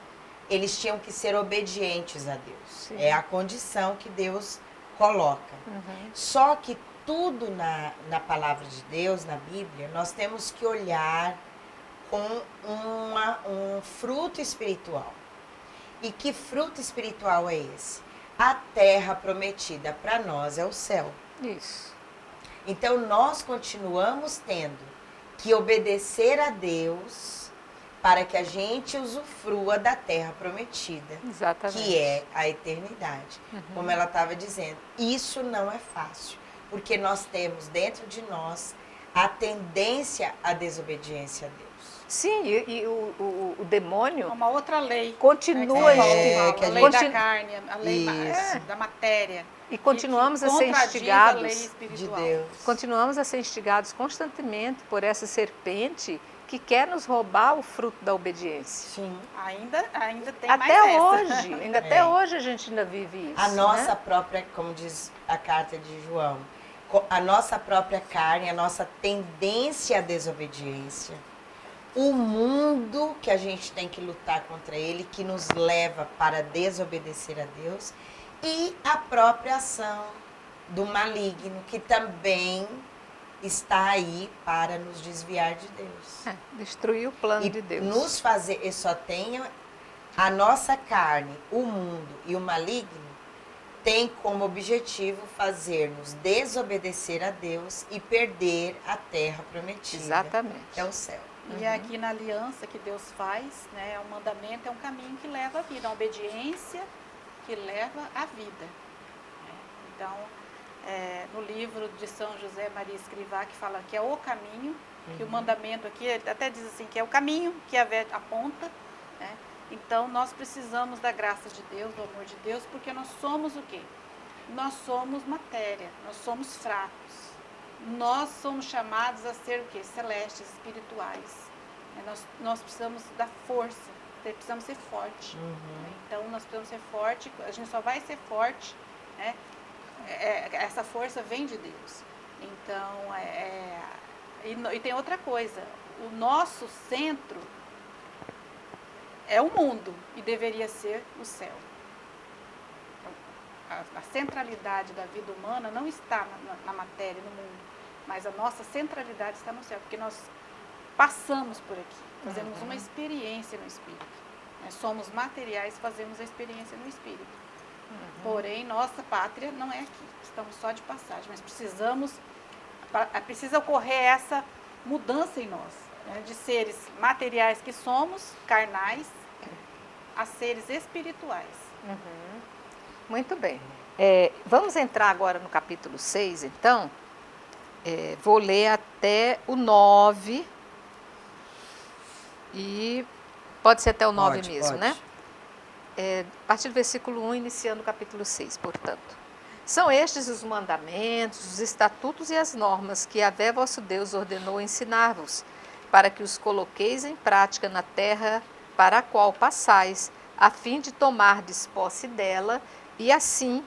eles tinham que ser obedientes a Deus. Sim. É a condição que Deus coloca. Uhum. Só que tudo na palavra de Deus, na Bíblia, nós temos que olhar com um fruto espiritual. E que fruto espiritual é esse? A terra prometida para nós é o céu. Isso. Então nós continuamos tendo que obedecer a Deus para que a gente usufrua da terra prometida, Exatamente. que é a eternidade. Como ela estava dizendo, isso não é fácil, porque nós temos dentro de nós a tendência à desobediência a Deus. Sim, e o demônio É uma outra lei. continua que a que a a lei gente- da carne, a lei Isso. da matéria. E continuamos que a ser contradiz instigados. a lei De espiritual. Deus. Continuamos a ser instigados constantemente por essa serpente que quer nos roubar o fruto da obediência. Sim. Ainda tem Até mais essa. hoje, até É. hoje a gente ainda vive isso. A nossa né? própria, como diz a carta de João, a nossa própria carne, a nossa tendência à desobediência, o mundo que a gente tem que lutar contra ele, que nos leva para desobedecer a Deus, e a própria ação do maligno, que também está aí para nos desviar de Deus. Destruir o plano E de Deus. nos fazer, e só tem a nossa carne, o mundo e o maligno, tem como objetivo fazer-nos desobedecer a Deus e perder a terra prometida, Exatamente. que é o céu. E aqui na aliança que Deus faz, né, é um mandamento, é um caminho que leva à vida, a obediência que leva à vida. Né? Então, no livro de São José Maria Escrivá, que fala que é o caminho, que o mandamento aqui até diz assim, que é o caminho que a Vé aponta, né? Então, nós precisamos da graça de Deus, do amor de Deus, porque nós somos o quê? Nós somos matéria, nós somos fracos. Nós somos chamados a ser o quê? Celestes, espirituais. Nós precisamos da força, precisamos ser forte. Né? Então, nós precisamos ser forte, a gente só vai ser forte, né? Essa força vem de Deus. Então, e tem outra coisa, o nosso centro é o mundo e deveria ser o céu. A centralidade da vida humana não está na matéria, no mundo, mas a nossa centralidade está no céu, porque nós passamos por aqui, fazemos uma experiência no Espírito. Nós somos materiais, fazemos a experiência no Espírito. Porém, nossa pátria não é aqui, estamos só de passagem, mas precisa ocorrer essa mudança em nós, né, de seres materiais que somos, carnais, a seres espirituais. Muito bem. Vamos entrar agora no capítulo 6, então. Vou ler até o 9. E pode ser até o 9 mesmo, né? A partir do versículo 1, iniciando o capítulo 6, portanto. São estes os mandamentos, os estatutos e as normas que Yahvé vosso Deus ordenou ensinar-vos, para que os coloqueis em prática na terra para a qual passais, a fim de tomardes posse dela, e assim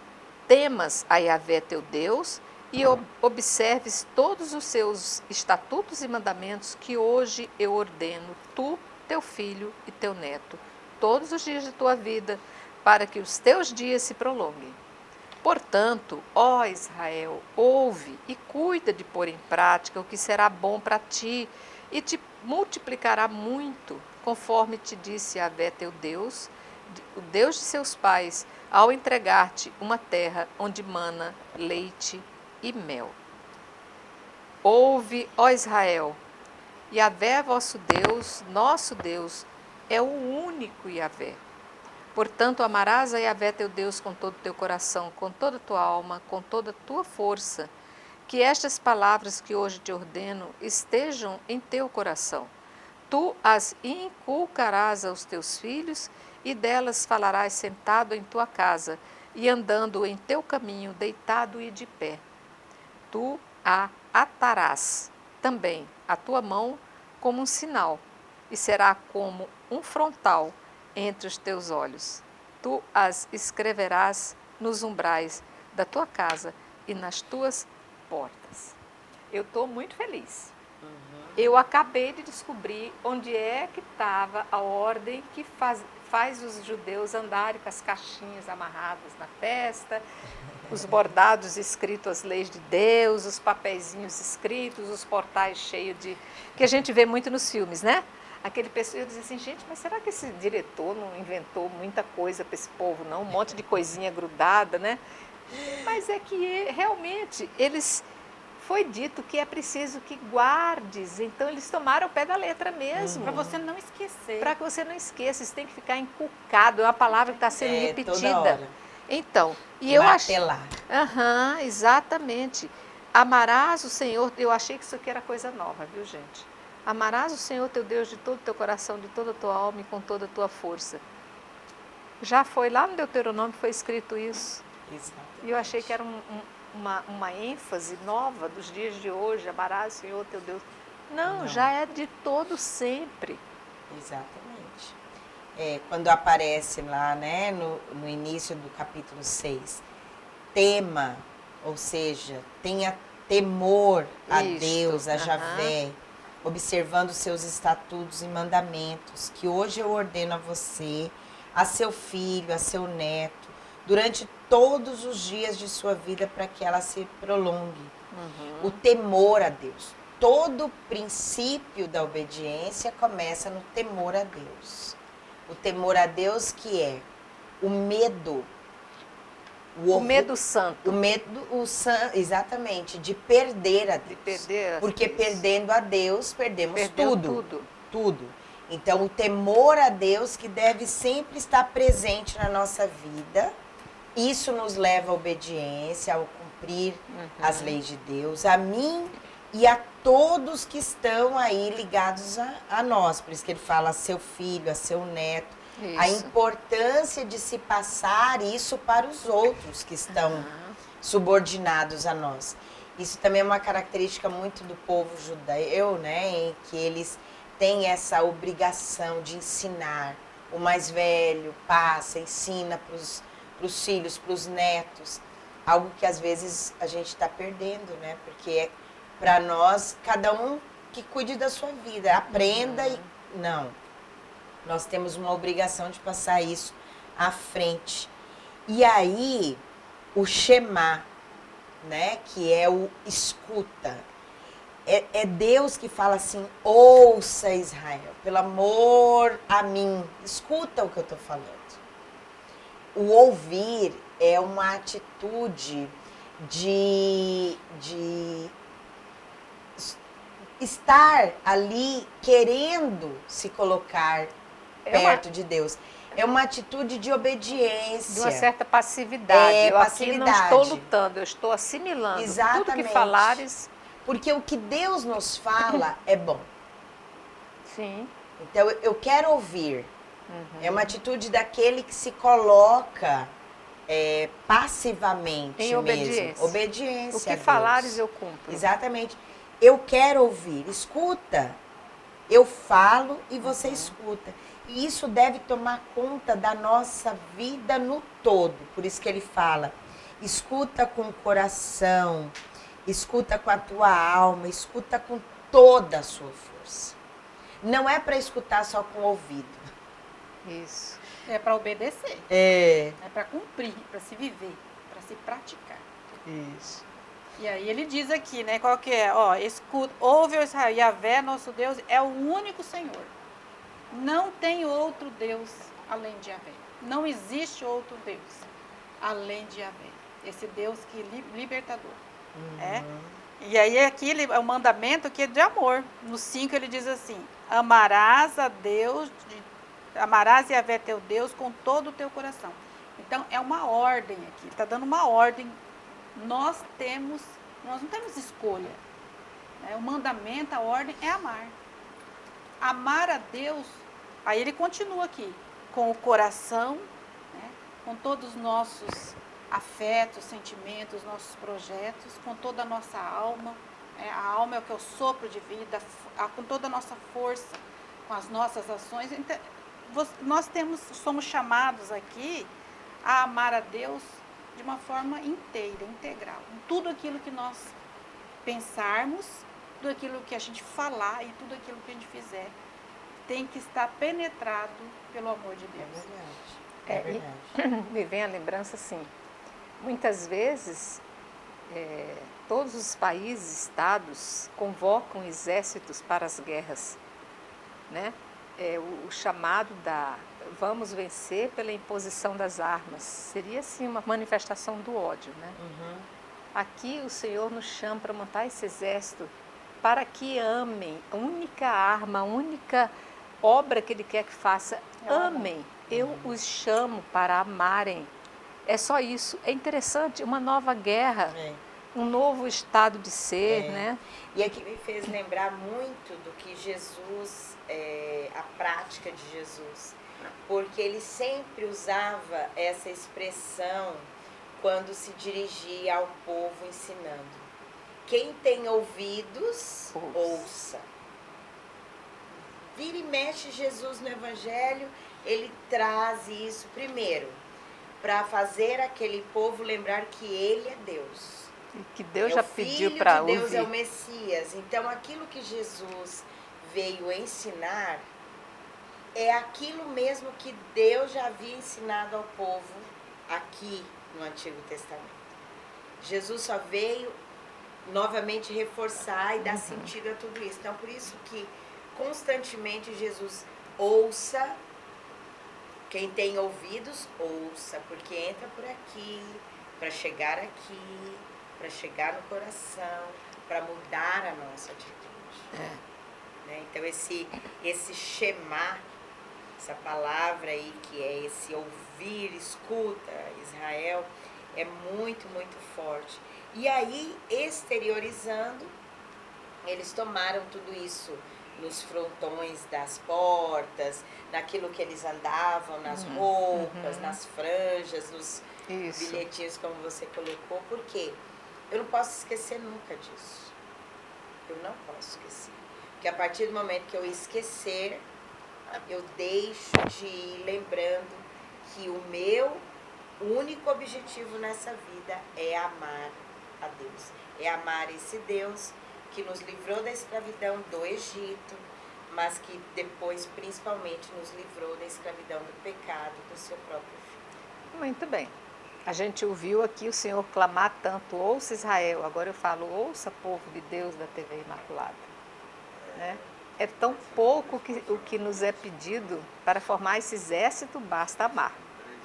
temas a Yahvé teu Deus, e observes todos os seus estatutos e mandamentos que hoje eu ordeno, tu, teu filho e teu neto, todos os dias de tua vida, para que os teus dias se prolonguem. Portanto, ó Israel, ouve e cuida de pôr em prática o que será bom para ti e te multiplicará muito, conforme te disse Yahvé teu Deus, o Deus de seus pais, ao entregar-te uma terra onde mana leite e mel. Ouve, ó Israel, Yahvé vosso Deus, nosso Deus, é o único Yahvé. Portanto, amarás a Yahvé teu Deus com todo o teu coração, com toda a tua alma, com toda a tua força. que estas palavras que hoje te ordeno estejam em teu coração. Tu as inculcarás aos teus filhos e delas falarás sentado em tua casa e andando em teu caminho, deitado e de pé. Tu a atarás também a tua mão como um sinal e será como um frontal entre os teus olhos. Tu as escreverás nos umbrais da tua casa e nas tuas portas. Eu estou muito feliz. Eu acabei de descobrir onde é que estava a ordem que faz os judeus andarem com as caixinhas amarradas na testa, os bordados escritos as leis de Deus, os papeizinhos escritos, os portais cheios de... que a gente vê muito nos filmes, né? Aquele pessoal, eu dizia assim, gente, mas será que esse diretor não inventou muita coisa para esse povo, não? Um monte de coisinha grudada, né? Mas é que realmente eles... Foi dito que é preciso que guardes, então eles tomaram o pé da letra mesmo. Para você não esquecer. Para que você não esqueça, isso tem que ficar inculcado, é uma palavra que está sendo repetida. Toda hora. Então, e eu achei... Martelar. Aham, exatamente. Amarás o Senhor, eu achei que isso aqui era coisa nova, viu, gente? Amarás o Senhor teu Deus de todo o teu coração, de toda a tua alma e com toda a tua força. Já foi lá no Deuteronômio, foi escrito isso. Exatamente. E eu achei que era uma ênfase nova dos dias de hoje, amarás o Senhor teu Deus. Não, já é de todo sempre. Exatamente. Quando aparece lá, né, no início do capítulo 6, tema, ou seja, tenha temor a Deus, a Javé, observando os seus estatutos e mandamentos, que hoje eu ordeno a você, a seu filho, a seu neto, durante todos os dias de sua vida, para que ela se prolongue. O temor a Deus. Todo princípio da obediência começa no temor a Deus. O temor a Deus, que é o medo. O medo santo. O medo, exatamente, de perder a Deus. De perder Porque Deus. Perdendo a Deus, perdemos Perdeu tudo. Tudo. Então, o temor a Deus, que deve sempre estar presente na nossa vida. Isso nos leva à obediência, ao cumprir as leis de Deus, a mim e a todos que estão aí ligados a nós. Por isso que ele fala a seu filho, a seu neto. Isso. A importância de se passar isso para os outros que estão subordinados a nós. Isso também é uma característica muito do povo judeu, né? Em que eles têm essa obrigação de ensinar. O mais velho passa, ensina para os filhos, para os netos, algo que às vezes a gente está perdendo, né? Porque para nós, cada um que cuide da sua vida, aprenda e... Não, nós temos uma obrigação de passar isso à frente. E aí, o Shema, né? Que é o escuta. É Deus que fala assim, ouça Israel, pelo amor a mim, escuta o que eu estou falando. O ouvir é uma atitude de estar ali querendo se colocar perto de Deus. É uma atitude de obediência. De uma certa passividade. Eu passividade. Aqui não estou lutando, eu estou assimilando. Exatamente. Tudo que falares... Porque o que Deus nos fala é bom. Sim. Então, eu quero ouvir. É uma atitude daquele que se coloca passivamente em obediência. mesmo. Obediência. O que falares eu cumpro. Exatamente. Eu quero ouvir. Escuta. Eu falo e você escuta. E isso deve tomar conta da nossa vida no todo. Por isso que ele fala, escuta com o coração, escuta com a tua alma, escuta com toda a sua força. Não é para escutar só com o ouvido. Isso. É para obedecer. É para cumprir, para se viver, para se praticar. isso. E aí ele diz aqui, né, qual que é? Ó, escuta, ouve, ó Israel, Yahvé, nosso Deus, é o único Senhor. Não tem outro Deus além de Yahvé. Não existe outro Deus além de Yahvé. Esse Deus que libertador. E aí aqui é o mandamento que é de amor. No 5 ele diz assim, amarás a Deus, amarás Yahvé teu Deus com todo o teu coração. Então é uma ordem aqui, está dando uma ordem. Nós temos Nós não temos escolha. Né? O mandamento, a ordem é amar. Amar a Deus, aí ele continua aqui, com o coração, né? Com todos os nossos afetos, sentimentos, nossos projetos, com toda a nossa alma. A alma é o que é o sopro de vida, com toda a nossa força, com as nossas ações. Então, nós somos chamados aqui a amar a Deus de uma forma inteira, integral. Em tudo aquilo que nós pensarmos, tudo aquilo que a gente falar e tudo aquilo que a gente fizer, tem que estar penetrado pelo amor de Deus. É verdade. Me vem a lembrança assim, muitas vezes todos os países, estados, convocam exércitos para as guerras, né? O chamado da vamos vencer pela imposição das armas, seria assim uma manifestação do ódio, né? Aqui o Senhor nos chama para montar esse exército para que amem, a única arma, a única obra que Ele quer que faça, amem. Eu os chamo para amarem. É só isso. É interessante, uma nova guerra, um novo estado de ser, né? E aqui me fez lembrar muito do que Jesus, a prática de Jesus, porque ele sempre usava essa expressão quando se dirigia ao povo ensinando. Quem tem ouvidos, ouça. Vira e mexe Jesus no Evangelho, ele traz isso primeiro, para fazer aquele povo lembrar que ele é Deus. E que Deus já pediu para ouvir. Deus é o Messias. Então, aquilo que Jesus veio ensinar é aquilo mesmo que Deus já havia ensinado ao povo aqui no Antigo Testamento. Jesus só veio novamente reforçar e dar sentido a tudo isso. Então, por isso que constantemente Jesus ouça, quem tem ouvidos, ouça, porque entra por aqui, para chegar aqui, para chegar no coração, para mudar a nossa atitude. Né? Então, esse Shema, essa palavra aí, que é esse ouvir, escuta, Israel, é muito, muito forte. E aí, exteriorizando, eles tomaram tudo isso nos frontões das portas, naquilo que eles andavam, nas roupas, nas franjas, nos bilhetinhos, como você colocou. Por quê? Eu não posso esquecer nunca disso. Eu não posso esquecer. Porque a partir do momento que eu esquecer, eu deixo de ir lembrando que o meu único objetivo nessa vida é amar a Deus. É amar esse Deus que nos livrou da escravidão do Egito, mas que depois, principalmente, nos livrou da escravidão do pecado do seu próprio Filho. Muito bem. A gente ouviu aqui o Senhor clamar tanto, ouça Israel, agora eu falo, ouça povo de Deus da TV Imaculada. Né? É tão pouco o que nos é pedido para formar esse exército, basta amar.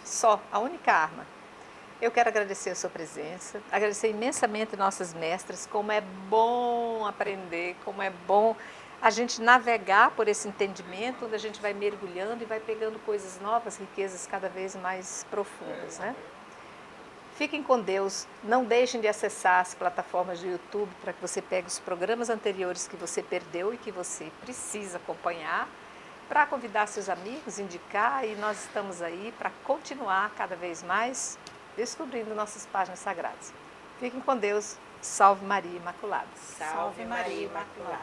Só, a única arma. Eu quero agradecer a sua presença, agradecer imensamente nossas mestras, como é bom aprender, como é bom a gente navegar por esse entendimento, onde a gente vai mergulhando e vai pegando coisas novas, riquezas cada vez mais profundas, né? Fiquem com Deus, não deixem de acessar as plataformas do YouTube para que você pegue os programas anteriores que você perdeu e que você precisa acompanhar, para convidar seus amigos, indicar, e nós estamos aí para continuar cada vez mais descobrindo nossas páginas sagradas. Fiquem com Deus. Salve Maria Imaculada. Salve Maria Imaculada.